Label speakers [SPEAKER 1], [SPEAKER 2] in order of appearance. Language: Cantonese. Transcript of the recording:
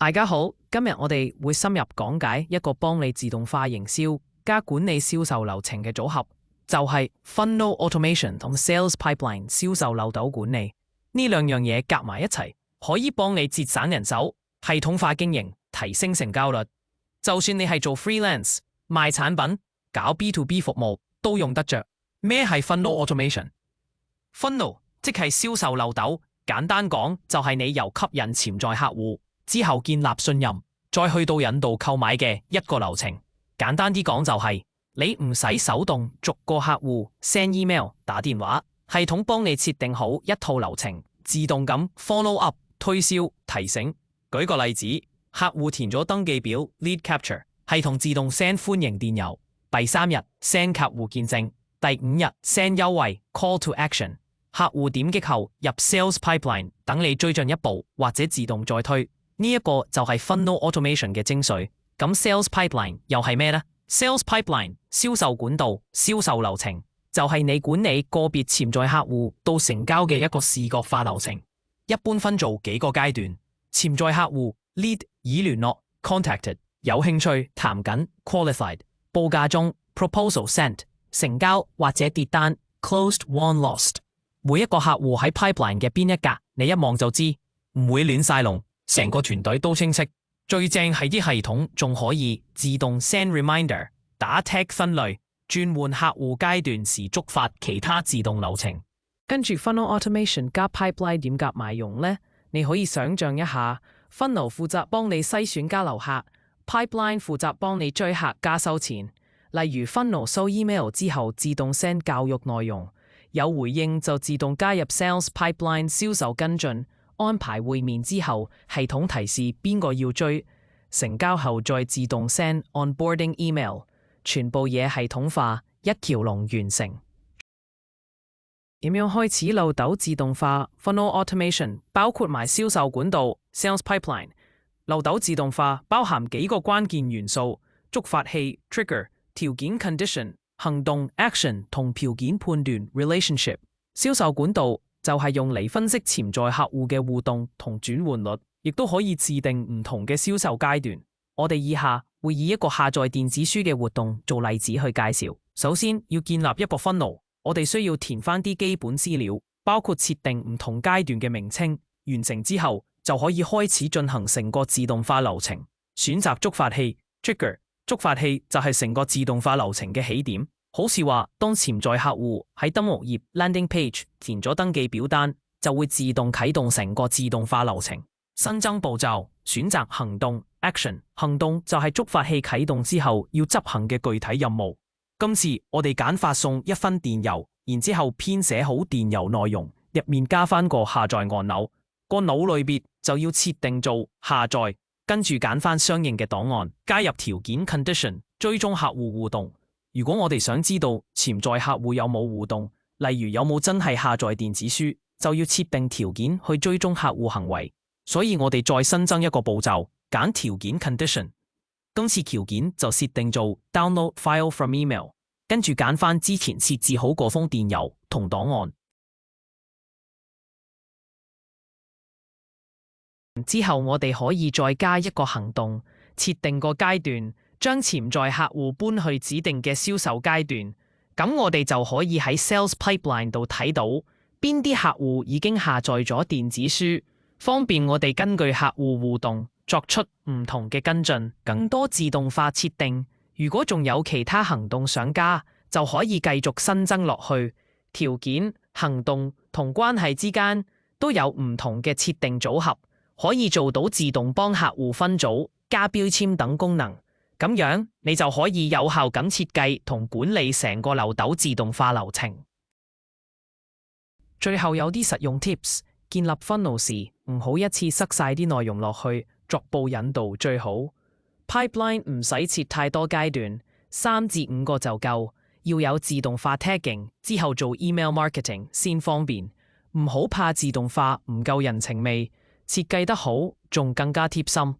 [SPEAKER 1] 大家好，今日我哋會深入講解一個幫你自動化營銷加管理銷售流程嘅組合，就係 Funnel Automation 同 Sales Pipeline 銷售漏斗管理。呢兩樣嘢夾埋一齊，可以幫你節省人手，系統化經營，提升成交率。就算你係做 freelance 賣產品、搞 B2B 服務，都用得着。咩係 Funnel Automation？Funnel 即係銷售漏斗，簡單講就係你由吸引潛在客戶之後建立信任，再去到引導購買嘅一個流程。簡單啲講就係你唔使手動逐個客戶 send email 打電話，系統幫你設定好一套流程，自動咁 follow up 推銷提醒。舉個例子，客戶填咗登記表 lead capture， 系統自動 send 歡迎電郵，第3日 send 客戶見證，第5日 send 優惠 call to action， 客戶點擊後入 sales pipeline 等你追進一步或者自動再推。呢一個就係 Funnel Automation 嘅精髓。咁 Sales Pipeline 又係咩呢？ Sales Pipeline 銷售管道、銷售流程，就係你管理個別潛在客戶到成交嘅一個視覺化流程。一般分做幾個階段：潛在客戶 Lead 已聯絡 Contacted， 有興趣談緊 Qualified， 報價中 Proposal Sent， 成交或者跌單 Closed Won Lost。每一個客戶喺 Pipeline 嘅邊一格，你一望就知，唔會亂晒龍。成個團隊都清晰，最正係啲系統仲可以自動 send reminder、打 tag 分類、轉換客戶階段時觸發其他自動流程。跟住 Funnel Automation 加 Pipeline 點夾埋用呢？你可以想象一下 ，Funnel 負責幫你篩選加留客 ，Pipeline 負責幫你追客加收錢。例如 Funnel 收 email 之後自動 send 教育內容，有回應就自動加入 Sales Pipeline 銷售跟進。安排會面之後，系統提示邊個要追，成交後再自動 send onboarding email， 全部嘢系統化，一條龍完成。點樣開始漏斗自動化 Funnel Automation 包括埋銷售管道 Sales Pipeline。漏斗自動化包含幾個關鍵元素：觸發器 Trigger、條件 Condition、行動 Action 同條件判斷 Relationship。銷售管道就係用嚟分析潛在客戶嘅互動同轉換率，亦都可以自定唔同嘅銷售階段。我哋以下會以一個下載電子書嘅活動做例子去介紹。首先要建立一個 funnel， 我哋需要填翻啲基本資料，包括設定唔同階段嘅名稱。完成之後就可以開始進行成個自動化流程。選擇觸發器 Trigger， 觸發器就係成個自動化流程嘅起點。好似話，當潛在客戶喺登錄頁 landing page 填咗登記表單，就會自動啟動成個自動化流程。新增步驟，選擇行動 action， 行動就係觸發器啟動之後要執行嘅具體任務。今次我哋揀發送一分電郵，然之後編寫好電郵內容，入面加翻個下載按鈕，個腦類別就要設定做下載，跟住揀翻相應嘅檔案，加入條件 condition， 追蹤客戶互動。如果我哋想知道潛在客戶有冇互動，例如有冇真係下載電子書，就要設定條件去追蹤客戶行為。所以我哋再新增一個步驟，揀條件 condition。今次條件就設定做 download file from email， 跟住揀翻之前設置好嗰封電郵同檔案。之後我哋可以再加一個行動，設定個階段。將潛在客戶搬去指定嘅銷售階段，咁我哋就可以喺 Sales Pipeline 度睇到邊啲客戶已經下載咗電子書，方便我哋根據客戶互動作出唔同嘅跟進。更多自動化設定，如果仲有其他行動想加，就可以繼續新增落去。條件、行動同關係之間都有唔同嘅設定組合，可以做到自動幫客戶分組、加標籤等功能。咁樣你就可以有效咁設計同管理成個漏斗自動化流程。最後有啲實用 tips， 建立 funnel 時唔好一次塞晒啲內容落去，逐步引導最好。Pipeline 唔使設太多階段，3至5個就夠。要有自動化 tagging 之後做 email marketing 先方便。唔好怕自動化唔夠人情味，設計得好仲更加貼心。